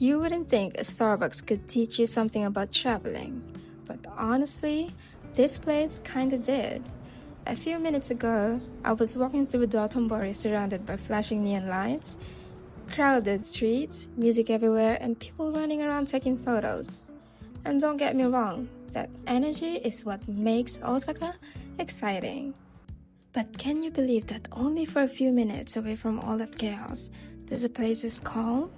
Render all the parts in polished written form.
You wouldn't think a Starbucks could teach you something about traveling, but honestly, this place kinda did. A few minutes ago, I was walking through Dotonbori surrounded by flashing neon lights, crowded streets, music everywhere, and people running around taking photos. And don't get me wrong, that energy is what makes Osaka exciting. But can you believe that only for a few minutes away from all that chaos, there's a place that's calm?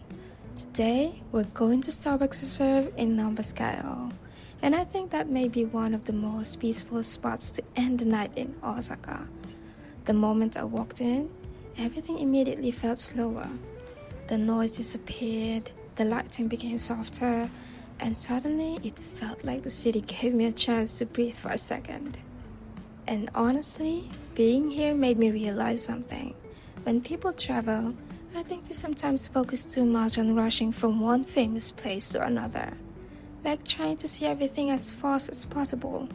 Today, we're going to Starbucks Reserve in Namba SKYO, and I think that may be one of the most peaceful spots to end the night in Osaka. The moment I walked in, everything immediately felt slower. The noise disappeared, the lighting became softer, and suddenly it felt like the city gave me a chance to breathe for a second. And honestly, being here made me realize something. When people travel, I think we sometimes focus too much on rushing from one famous place to another, like trying to see everything as fast as possible.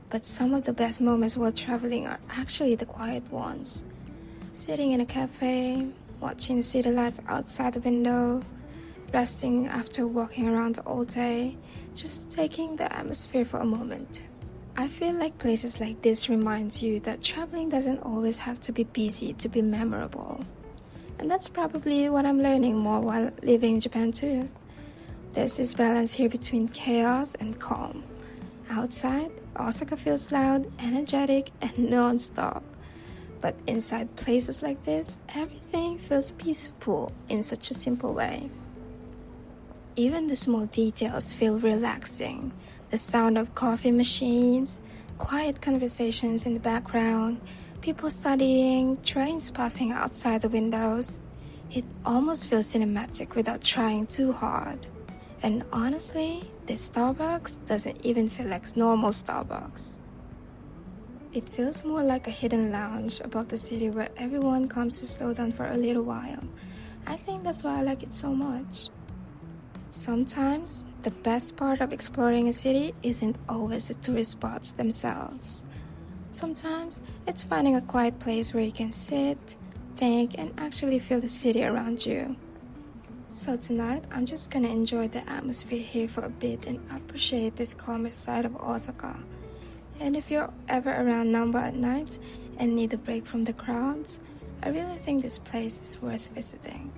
But some of the best moments while traveling are actually the quiet ones. Sitting in a cafe, watching the city lights outside the window, resting after walking around all day, just taking the atmosphere for a moment. I feel like places like this reminds you that traveling doesn't always have to be busy to be memorable. And that's probably what I'm learning more while living in Japan too. There's this balance here between chaos and calm. Outside, Osaka feels loud, energetic, and non-stop. But inside places like this, everything feels peaceful in such a simple way. Even the small details feel relaxing. The sound of coffee machines, quiet conversations in the background, people studying, trains passing outside the windows. It almost feels cinematic without trying too hard. And honestly, this Starbucks doesn't even feel like normal Starbucks. It feels more like a hidden lounge above the city where everyone comes to slow down for a little while. I think that's why I like it so much. Sometimes, the best part of exploring a city isn't always the tourist spots themselves. Sometimes, it's finding a quiet place where you can sit, think, and actually feel the city around you. So tonight, I'm just gonna enjoy the atmosphere here for a bit and appreciate this calmer side of Osaka. And if you're ever around Namba at night and need a break from the crowds, I really think this place is worth visiting.